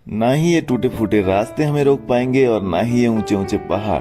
ना ही ये टूटे फूटे रास्ते हमें रोक पाएंगे और ना ही ये ऊंचे ऊंचे पहाड़,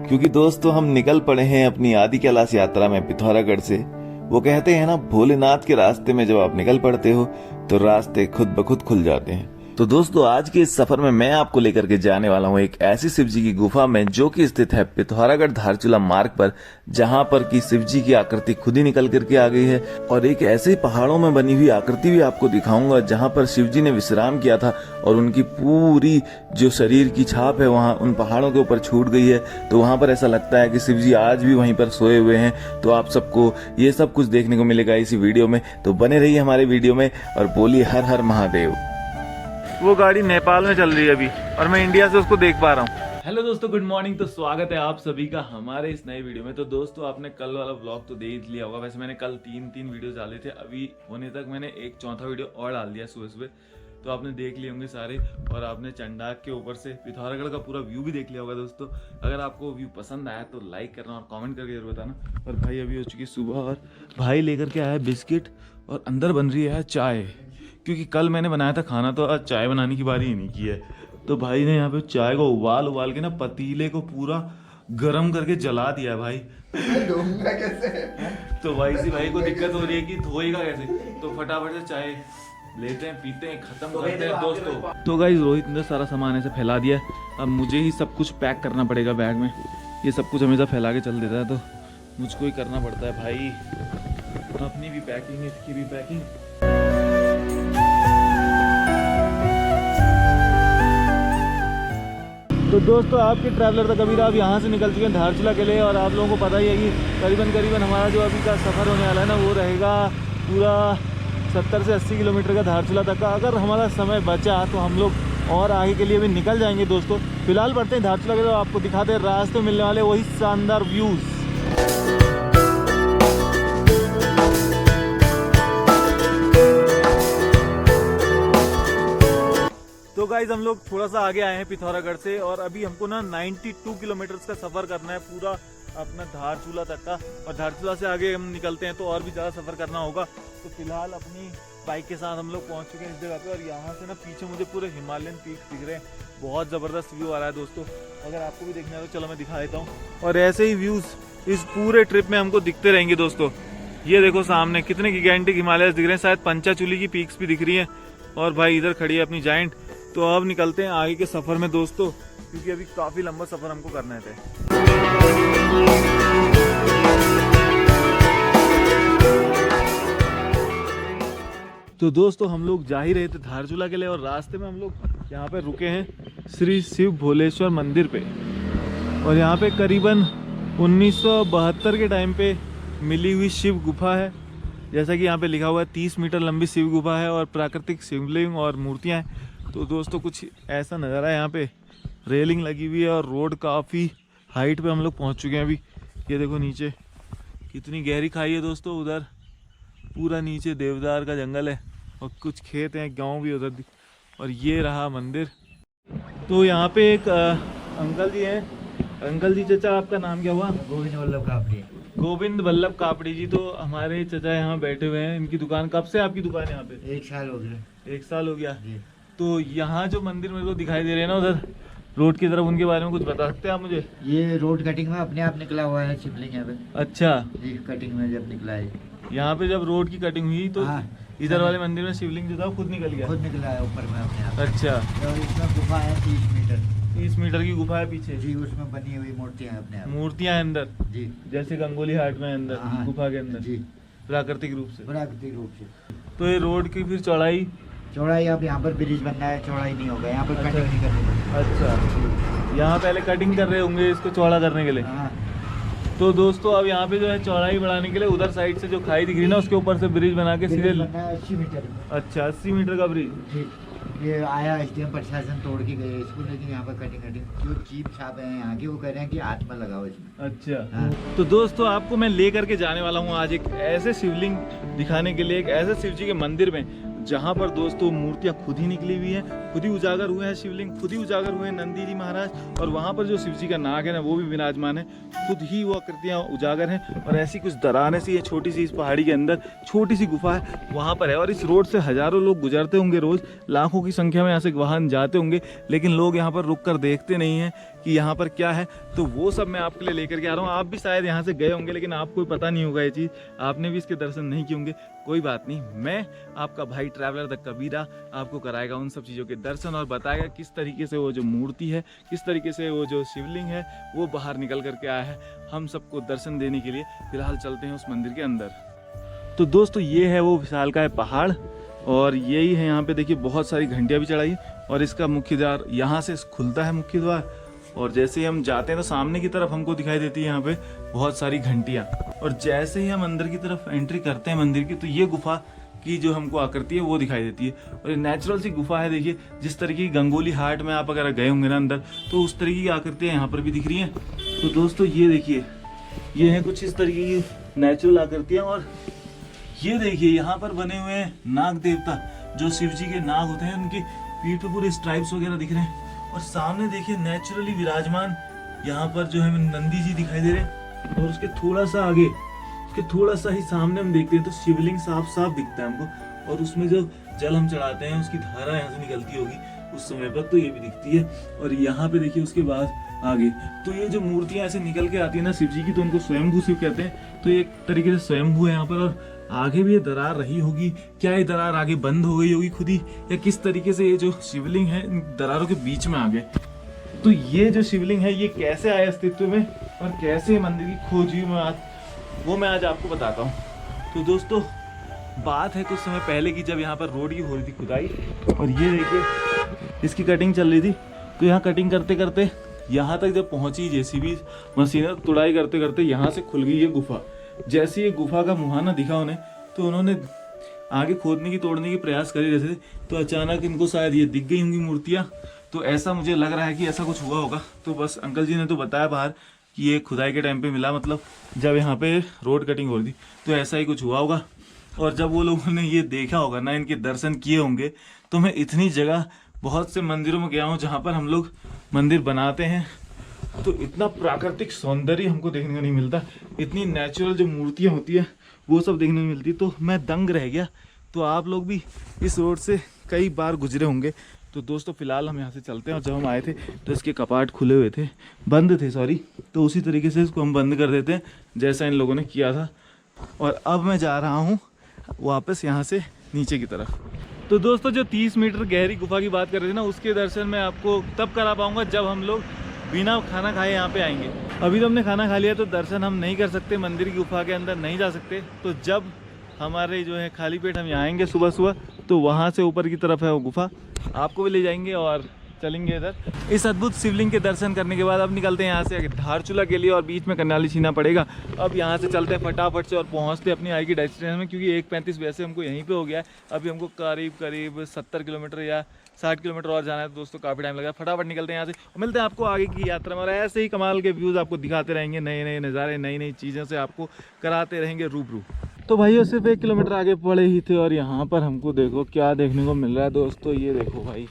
क्योंकि दोस्तों हम निकल पड़े हैं अपनी आदि कैलाश यात्रा में पिथौरागढ़ से। वो कहते हैं ना, भोलेनाथ के रास्ते में जब आप निकल पड़ते हो तो रास्ते खुद ब खुद खुल जाते हैं। तो दोस्तों आज के इस सफर में मैं आपको लेकर के जाने वाला हूँ एक ऐसी शिव जी की गुफा में जो कि स्थित है पिथौरागढ़ धारचूला मार्ग पर, जहाँ पर की शिव जी की आकृति खुद ही निकल करके आ गई है। और एक ऐसे पहाड़ों में बनी हुई आकृति भी आपको दिखाऊंगा जहाँ पर शिव जी ने विश्राम किया था और उनकी पूरी जो शरीर की छाप है वहाँ उन पहाड़ों के ऊपर छूट गई है। तो वहाँ पर ऐसा लगता है कि शिव जी आज भी वहीं पर सोए हुए हैं। तो आप सबको ये सब कुछ देखने को मिलेगा इसी वीडियो में, तो बने रहिए हमारे वीडियो में और बोलिए हर हर महादेव। वो गाड़ी नेपाल में चल रही है अभी और मैं इंडिया से उसको देख पा रहा हूँ। हेलो दोस्तों, गुड मॉर्निंग। तो स्वागत है आप सभी का हमारे इस नए वीडियो में। तो दोस्तों आपने कल वाला व्लॉग तो देख लिया होगा। वैसे मैंने कल तीन वीडियो डाले थे, अभी होने तक मैंने एक चौथा वीडियो और डाल दिया सुबह सुबह, तो आपने देख लिए होंगे सारे। और आपने चंडाक के ऊपर से पिथौरागढ़ का पूरा व्यू भी देख लिया होगा। दोस्तों अगर आपको व्यू पसंद आया तो लाइक करना और कमेंट करके जरूर बताना। और भाई अभी हो चुकी सुबह और भाई लेकर के आया है बिस्किट और अंदर बन रही है चाय, क्योंकि कल मैंने बनाया था खाना तो आज चाय बनाने की बारी ही नहीं की है। तो भाई ने यहाँ पे चाय को उबाल के ना पतीले को पूरा गर्म करके जला दिया है भाई। कैसे? तो भाई भाई को दिक्कत हो रही है कि धोएगा कैसे, तो फटाफट से चाय लेते हैं, पीते हैं, खत्म करते हैं दोस्तों। तो गाइस रोहित ने सारा सामान ऐसे फैला दिया, अब मुझे ही सब कुछ पैक करना पड़ेगा बैग में। ये सब कुछ हमेशा फैला के चल देता है तो मुझको ही करना पड़ता है भाई। अपनी भी पैकिंग, इसकी भी पैकिंग। तो दोस्तों आपके ट्रैवलर द कबीर आप यहाँ से निकल चुके हैं धारचूला के लिए। और आप लोगों को पता ही है कि करीबन हमारा जो अभी का सफ़र होने वाला है ना, वो रहेगा पूरा 70 से 80 किलोमीटर का धारचूला तक का। अगर हमारा समय बचा तो हम लोग और आगे के लिए भी निकल जाएंगे दोस्तों। फिलहाल बढ़ते हैं धारचूला के लिए, आपको दिखाते हैं रास्ते में मिलने वाले वही शानदार व्यूज़। तो गाइज हम लोग थोड़ा सा आगे आए हैं पिथौरागढ़ से और अभी हमको ना 92 किलोमीटर का सफर करना है पूरा अपना धारचूला तक का। और धारचूला से आगे हम निकलते हैं तो और भी ज़्यादा सफर करना होगा। तो फिलहाल अपनी बाइक के साथ हम लोग पहुंच चुके हैं इस जगह पे और यहाँ से ना पीछे मुझे पूरे हिमालयन पीक दिख रहे हैं। बहुत ज़बरदस्त व्यू आ रहा है दोस्तों, अगर आपको भी देखना है तो चलो मैं दिखा देता हूँ। और ऐसे ही व्यूज़ इस पूरे ट्रिप में हमको दिखते रहेंगे दोस्तों। ये देखो सामने कितने गिगेंटिक हिमालय दिख रहे हैं, शायद पंचाचूली की पीक्स भी दिख रही हैं। और भाई इधर खड़ी है अपनी जायंट। तो अब निकलते हैं आगे के सफर में दोस्तों, क्योंकि अभी काफी लंबा सफर हमको करना है। तो दोस्तों हम लोग जा ही रहे थे धारचूला के लिए और रास्ते में हम लोग यहाँ पे रुके हैं श्री शिव भोलेश्वर मंदिर पे। और यहाँ पे करीबन 1972 के टाइम पे मिली हुई शिव गुफा है। जैसा कि यहाँ पे लिखा हुआ है 30 मीटर लंबी शिव गुफा है और प्राकृतिक शिवलिंग और मूर्तियाँ हैं। तो दोस्तों कुछ ऐसा नज़ारा है, यहाँ पे रेलिंग लगी हुई है और रोड काफ़ी हाइट पे हम लोग पहुँच चुके हैं अभी। ये देखो नीचे कितनी गहरी खाई है दोस्तों, उधर पूरा नीचे देवदार का जंगल है और कुछ खेत हैं, गांव भी उधर। और ये रहा मंदिर। तो यहाँ पे एक अंकल जी हैं। अंकल जी, चाचा आपका नाम क्या हुआ? गोविंद वल्लभ कापड़ी। गोविंद वल्लभ कापड़ी जी। तो हमारे चाचा यहाँ बैठे हुए हैं। इनकी दुकान, कब से आपकी दुकान है यहाँ पे? 1 साल हो गया। 1 साल हो गया जी। तो यहाँ जो मंदिर मेरे को दिखाई दे रहे हैं ना उधर रोड की तरफ, उनके बारे में कुछ बता सकते हैं आप मुझे? ये रोड कटिंग में अपने आप निकला हुआ है शिवलिंग यहाँ पे। अच्छा जी, कटिंग में जब निकला है यहाँ पे, जब रोड की कटिंग हुई तो हाँ, इधर वाले मंदिर में शिवलिंग जो था खुद निकल गया? खुद निकला है ऊपर में अपने आप। अच्छा, और इसमें गुफा है 30 मीटर। 30 मीटर की गुफा है पीछे जी, उसमें बनी हुई मूर्तियाँ हैं अपने आप। मूर्तियाँ हैं अंदर जी, जैसे गंगोली हाट में अंदर हाँ, गुफा के अंदर जी, प्राकृतिक रूप से। प्राकृतिक रूप से। तो ये रोड की फिर चौड़ाई अब यहाँ पर ब्रिज बनना है, चौड़ाई नहीं होगा यहाँ पर। कटिंग नहीं करनी पड़ेगी। अच्छा, यहाँ पहले कटिंग कर रहे होंगे इसको चौड़ा करने के लिए। हाँ, तो दोस्तों अब यहाँ पे जो है चौड़ाई बढ़ाने के लिए उधर साइड से जो खाई दिख रही है ना, उसके ऊपर से ब्रिज बना के सीधे। 80 मीटर। अच्छा, 80 मीटर का ब्रिज। जी, ये आया SDM प्रशासन तोड़ के गए इसको, लेकिन यहाँ पर कटिंग जो चीप छाप है यहाँ की, वो कह रहे हैं कि हाथ में लगाओ इसमें। अच्छा हाँ। तो दोस्तों आपको मैं ले करके जाने वाला हूँ आज एक ऐसे शिवलिंग दिखाने के लिए, एक ऐसे शिव जी के मंदिर में जहाँ पर दोस्तों मूर्तियाँ खुद ही निकली हुई हैं, खुद ही उजागर हुए हैं शिवलिंग, खुद ही उजागर हुए हैं नंदी जी महाराज, और वहाँ पर जो शिव जी का नाग है ना वो भी विराजमान है, खुद ही वो आकृतियाँ उजागर हैं। और ऐसी कुछ दरारें सी है छोटी सी, इस पहाड़ी के अंदर छोटी सी गुफा है वहाँ पर है। और इस रोड से हजारों लोग गुजरते होंगे रोज, लाखों की संख्या में यहाँ से वाहन जाते होंगे, लेकिन लोग यहाँ पर रुक कर देखते नहीं हैं कि यहाँ पर क्या है। तो वो सब मैं आपके लिए लेकर के आ रहा हूँ। आप भी शायद यहाँ से गए होंगे लेकिन आपको पता नहीं होगा ये चीज़, आपने भी इसके दर्शन नहीं किए होंगे। कोई बात नहीं, मैं आपका भाई ट्रैवलर द कबीरा आपको कराएगा उन सब चीज़ों के दर्शन और बताएगा किस तरीके से वो जो मूर्ति है, किस तरीके से वो जो शिवलिंग है वो बाहर निकल करके आया है हम सबको दर्शन देने के लिए। फिलहाल चलते हैं उस मंदिर के अंदर। तो दोस्तों ये है वो विशालकाय पहाड़, और यही है यहाँ पे देखिए बहुत सारी घंटियाँ भी चढ़ाई है, और इसका मुख्य द्वार यहाँ से खुलता है मुख्य द्वार। और जैसे ही हम जाते हैं तो सामने की तरफ हमको दिखाई देती है यहाँ पे बहुत सारी घंटियाँ, और जैसे ही हम अंदर की तरफ एंट्री करते हैं मंदिर की तो ये गुफा की जो हमको आकृति है वो दिखाई देती है। और ये नेचुरल सी गुफा है, देखिए जिस तरीके की गंगोली हाट में आप अगर गए होंगे ना अंदर तो उस तरीके की आकृतियाँ यहाँ पर भी दिख रही हैं। तो दोस्तों ये देखिए, ये है कुछ इस तरीके की नेचुरल आकृतियाँ। और ये देखिए यहाँ पर बने हुए हैं नाग देवता, जो शिव जी के नाग होते हैं, उनकी पीठ पे पूरे स्ट्राइप्स वगैरह दिख रहे हैं। और सामने देखिए नेचुरली विराजमान यहाँ पर जो है नंदी जी दिखाई दे रहे हैं, और उसके थोड़ा सा आगे, उसके थोड़ा सा ही सामने हम देखते हैं तो शिवलिंग साफ साफ दिखता है हमको, और उसमें जो जल हम चढ़ाते हैं उसकी धारा यहाँ से निकलती होगी उस समय पर, तो ये भी दिखती है। और यहाँ पे देखिए उसके बाद आगे तो ये जो मूर्तियाँ ऐसे निकल के आती है ना शिव जी की, तो उनको स्वयंभू शिव कहते हैं। तो एक तरीके से स्वयंभू है यहाँ पर, और आगे भी ये दरार रही होगी। क्या ये दरार आगे बंद हो गई होगी खुद ही, या किस तरीके से ये जो शिवलिंग है इन दरारों के बीच में आ गए। तो ये जो शिवलिंग है ये कैसे आए अस्तित्व में और कैसे मंदिर की खोज हुई, वो मैं आज आपको बताता हूँ। तो दोस्तों बात है कुछ समय पहले की, जब यहाँ पर रोड की हो रही थी खुदाई, और ये देखिए इसकी कटिंग चल रही थी। तो यहाँ कटिंग करते करते यहाँ तक जब पहुँची जेसीबी मशीन, तुड़ाई करते करते यहाँ से खुल गई ये गुफा। जैसे ये गुफा का मुहाना दिखा उन्हें, तो उन्होंने आगे खोदने की तोड़ने की प्रयास करे जैसे, तो अचानक इनको शायद ये दिख गई होंगी मूर्तियाँ। तो ऐसा मुझे लग रहा है कि ऐसा कुछ हुआ होगा। तो बस अंकल जी ने तो बताया बाहर कि ये खुदाई के टाइम पे मिला, मतलब जब यहाँ पे रोड कटिंग हो रही थी, तो ऐसा ही कुछ हुआ होगा। और जब वो लोगों ने ये देखा होगा ना, इनके दर्शन किए होंगे, तो मैं इतनी जगह बहुत से मंदिरों में गया हूँ जहाँ पर हम लोग मंदिर बनाते हैं, तो इतना प्राकृतिक सौंदर्य हमको देखने को नहीं मिलता, इतनी नेचुरल जो मूर्तियाँ होती है वो सब देखने को मिलती। तो मैं दंग रह गया। तो आप लोग भी इस रोड से कई बार गुजरे होंगे। तो दोस्तों फिलहाल हम यहाँ से चलते हैं, और जब हम आए थे तो इसके कपाट खुले हुए थे, बंद थे सॉरी, तो उसी तरीके से इसको हम बंद कर देते हैं जैसा इन लोगों ने किया था। और अब मैं जा रहा हूँ वापस यहाँ से नीचे की तरफ। तो दोस्तों जो 30 मीटर गहरी गुफा की बात कर रहे थे ना, उसके दर्शन मैं आपको तब करा पाऊँगा जब हम लोग बिना खाना खाए यहाँ पे आएंगे। अभी तो हमने खाना खा लिया तो दर्शन हम नहीं कर सकते, मंदिर की गुफा के अंदर नहीं जा सकते। तो जब हमारे जो है खाली पेट हम यहाँ आएंगे सुबह सुबह, तो वहाँ से ऊपर की तरफ है वो गुफा, आपको भी ले जाएंगे और चलेंगे इधर। इस अद्भुत शिवलिंग के दर्शन करने के बाद अब निकलते हैं यहाँ से धारचूला के लिए, और बीच में करनाली छीना पड़ेगा। अब यहाँ से चलते हैं फटाफट से और पहुँचते अपनी आई की डेस्टिनेशन में, क्योंकि 1:35 वैसे हमको यहीं पे हो गया है। अभी हमको करीब 70 किलोमीटर या 60 किलोमीटर और जाना है। तो दोस्तों काफ़ी टाइम लगा, फटाफट निकलते हैं यहाँ से और मिलते हैं आपको आगे की यात्रा में। और ऐसे ही कमाल के व्यूज़ आपको दिखाते रहेंगे, नए नए नज़ारे, नई नई चीज़ों से आपको कराते रहेंगे रूबरू। तो भाइयों सिर्फ 1 किलोमीटर आगे पड़े ही थे, और यहाँ पर हमको देखो क्या देखने को मिल रहा है दोस्तों। ये देखो भाई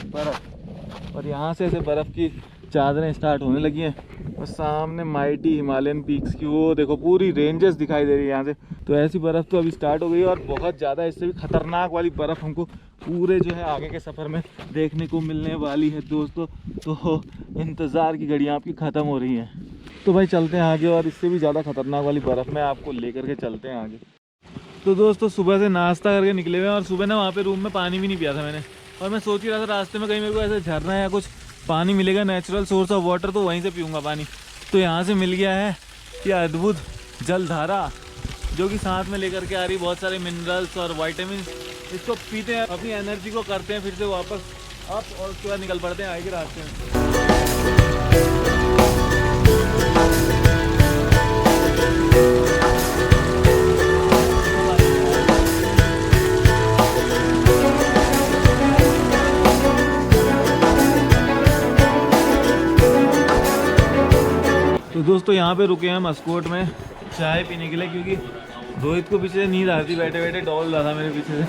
बर्फ़, और यहाँ से ऐसे बर्फ़ की चादरें स्टार्ट होने लगी हैं, और सामने माइटी हिमालयन पीक्स की वो देखो पूरी रेंजेस दिखाई दे रही है यहाँ से। तो ऐसी बर्फ़ तो अभी स्टार्ट हो गई है, और बहुत ज़्यादा इससे भी ख़तरनाक वाली बर्फ़ हमको पूरे जो है आगे के सफ़र में देखने को मिलने वाली है दोस्तों। तो इंतज़ार की घड़ियाँ आपकी ख़त्म हो रही हैं। तो भाई चलते हैं आगे, और इससे भी ज़्यादा ख़तरनाक वाली बर्फ़ में आपको लेकर के चलते हैं आगे। तो दोस्तों सुबह से नाश्ता करके निकले हुए हैं, और सुबह ना वहाँ पे रूम में पानी भी नहीं पिया था मैंने, और मैं सोच ही रहा था रास्ते में कहीं मेरे को ऐसे झरना या कुछ पानी मिलेगा, नेचुरल सोर्स ऑफ वाटर, तो वहीं से पीऊँगा पानी। तो यहाँ से मिल गया है ये अद्भुत जलधारा, जो कि साथ में लेकर के आ रही बहुत सारे मिनरल्स और वाइटामिन। इसको पीते हैं, अपनी एनर्जी को करते हैं फिर से वापस अप, और उसके बाद निकल पड़ते हैं आगे रास्ते में। तो दोस्तों यहाँ पे रुके हैं मस्कोट में चाय पीने के लिए, क्योंकि रोहित को पीछे से नींद आ रही थी, बैठे बैठे डॉल रहा था मेरे पीछे से,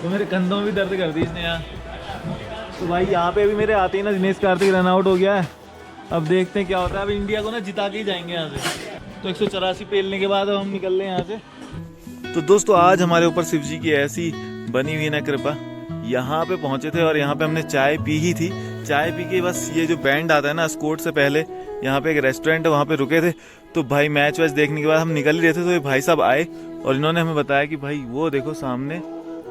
तो मेरे कंधों में भी दर्द कर दी इसने यहाँ। तो भाई यहाँ पे अभी मेरे आते ही ना दिनेश कार्तिक रन आउट हो गया है। अब देखते हैं क्या होता है। अब इंडिया को ना जिता के ही जाएंगे यहाँ से। तो 184 पेलने के बाद अब हम निकल रहे हैं यहाँ से। तो दोस्तों आज हमारे ऊपर शिव जी की ऐसी बनी हुई ना कृपा, यहाँ पे पहुंचे थे और यहाँ पे हमने चाय पी ही थी। चाय पी के बस ये जो बैंड आता है ना स्कोर्ट से पहले, यहाँ पे एक रेस्टोरेंट है वहाँ पे रुके थे। तो भाई मैच वैच देखने के बाद हम निकल ही रहे थे, तो ये भाई साहब आए और इन्होंने हमें बताया कि भाई वो देखो सामने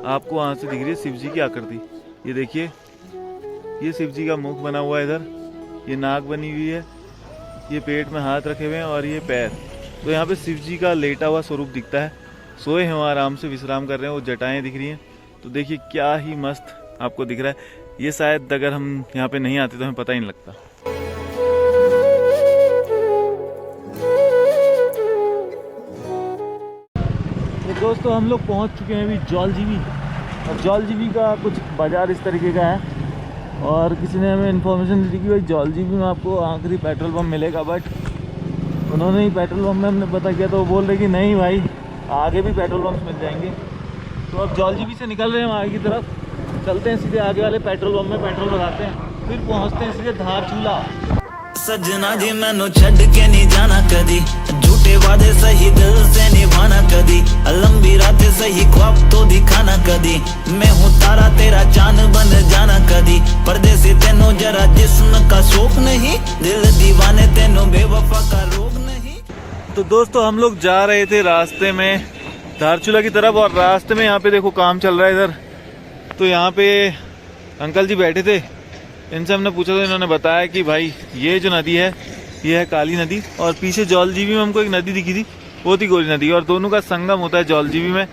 आपको वहाँ से दिख रही है शिव जी की आकृति। ये देखिए, ये शिव जी का मुख बना हुआ है, इधर ये नाक बनी हुई है, ये पेट में हाथ रखे हुए हैं और ये पैर। तो यहाँ पे शिव जी का लेटा हुआ स्वरूप दिखता है। सोए हैं वहाँ, आराम से विश्राम कर रहे हैं, वो जटाएं दिख रही हैं। तो देखिए क्या ही मस्त आपको दिख रहा है। ये शायद अगर हम यहाँ पे नहीं आते तो हमें पता ही नहीं लगता। तो दोस्तों हम लोग पहुँच चुके हैं अभी जौलजीबी, और जौलजीबी का कुछ बाजार इस तरीके का है। और किसी ने हमें इन्फॉर्मेशन दी कि भाई जौलजीबी में आपको आखिरी पेट्रोल पंप मिलेगा, बट उन्होंने ही पेट्रोल पंप में हमने पता किया तो वो बोल रहे कि नहीं भाई आगे भी पेट्रोल पंप मिल जाएंगे। तो अब जौलजीबी से निकल रहे हैं हम आगे की तरफ, चलते हैं सीधे आगे वाले पेट्रोल पंप में पेट्रोल लगाते हैं, फिर पहुंचते हैं सीधे धारचूला। सजना जी मैनू छड़ के नहीं जाना कदी, झूठे वादे सही दिल से निभाना कदी, लंबी रातें सही ख्वाब तो दिखाना कदी, मैं हूँ तारा तेरा चांद बन जाना कदी, परदेसी तेनों जरा जिस्म का शौक नहीं, दिल दीवाने तेनों बेवफा का रोग नहीं। तो दोस्तों हम लोग जा रहे थे रास्ते में धारचूला की तरफ, और रास्ते में यहाँ पे देखो काम चल रहा है इधर। तो यहाँ पे अंकल जी बैठे थे, इनसे हमने पूछा तो इन्होंने बताया कि भाई ये जो नदी है ये है काली नदी, और पीछे जौलजीबी में हमको एक नदी दिखी थी, वो थी गोरी नदी, और दोनों का संगम होता है जौलजीबी में।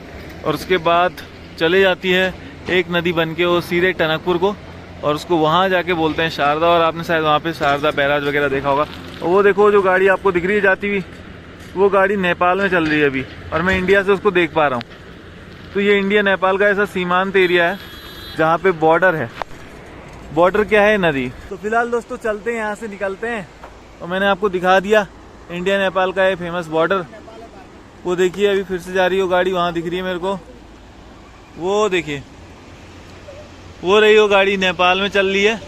और उसके बाद चले जाती है एक नदी बन के वो सीधे टनकपुर को, और उसको वहाँ जाके बोलते हैं शारदा। और आपने शायद वहाँ पे शारदा बैराज वगैरह देखा होगा। और वो देखो जो गाड़ी आपको दिख रही है जाती हुई, वो गाड़ी नेपाल में चल रही है अभी, और मैं इंडिया से उसको देख पा रहा हूँ। तो ये इंडिया नेपाल का ऐसा सीमांत एरिया है जहाँ पे बॉर्डर है। बॉर्डर क्या है? नदी। तो फिलहाल दोस्तों चलते हैं, यहाँ से निकलते हैं। और मैंने आपको दिखा दिया इंडिया नेपाल का ये फेमस बॉर्डर। वो देखिए अभी फिर से जा रही हो गाड़ी, वहाँ दिख रही है मेरे को, वो देखिए वो रही हो गाड़ी नेपाल में चल रही है,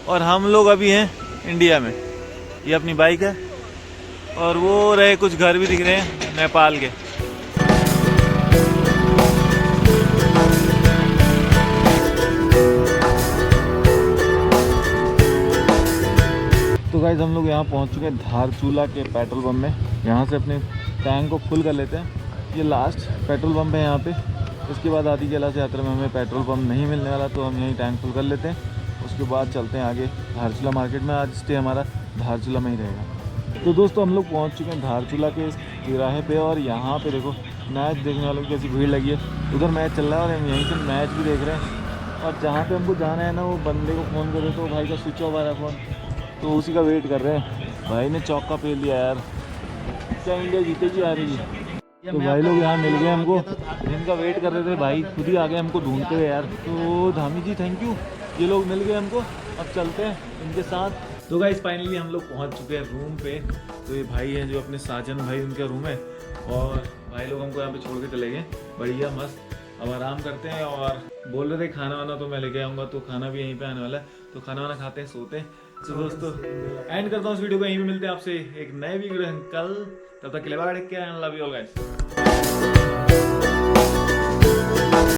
और हम लोग अभी हैं इंडिया में। ये अपनी बाइक है, और वो रहे कुछ घर भी दिख रहे हैं नेपाल के। तो गाइस हम लोग यहाँ पहुँच चुके हैं धारचूला के पेट्रोल पंप में। यहाँ से अपने टैंक को फुल कर लेते हैं। ये लास्ट पेट्रोल पंप है यहाँ पे। इसके बाद आदि कैलाश यात्रा में हमें पेट्रोल पंप नहीं मिलने वाला, तो हम यहीं टैंक फुल कर लेते हैं। उसके बाद चलते हैं आगे धारचूला मार्केट में। आज स्टे हमारा धारचूला में ही रहेगा। तो दोस्तों हम लोग पहुँच चुके हैं धारचूला के तिराहे पे, और यहाँ पे देखो मैच देखने वालों की कैसी भीड़ लगी है। उधर मैच चल रहा है और हम यहीं से मैच भी देख रहे हैं। और जहाँ पे हमको जाना है ना, वो बंदे को फ़ोन करे तो भाई का स्विच ऑफ आ रहा है फ़ोन, तो उसी का वेट कर रहे हैं। भाई ने चौका फेल दिया यार, क्या इंडिया जीतेगी आ रही है। तो भाई लोग यहाँ मिल गए हमको, जिनका वेट कर रहे थे भाई खुद ही आ गए हमको ढूंढते हुए यार। तो धामी जी थैंक यू, ये लोग मिल गए हमको। अब चलते हैं इनके साथ। तो गाइस फाइनली हम लोग पहुँच चुके हैं रूम पे। तो ये भाई हैं जो अपने साजन भाई, उनका रूम है, और भाई लोग हमको यहाँ पे छोड़ के चले गए। बढ़िया मस्त, अब आराम करते हैं। और बोल रहे थे खाना वाना तो मैं लेके आऊँगा, तो खाना भी यहीं पे आने वाला है। तो खाना वाना खाते हैं, सोते हैं। तो दोस्तों एंड करता हूँ इस वीडियो को, यहीं पे मिलते हैं आपसे एक नए वीडियो कल। तब तक के लिए bye, take care and love you all guys.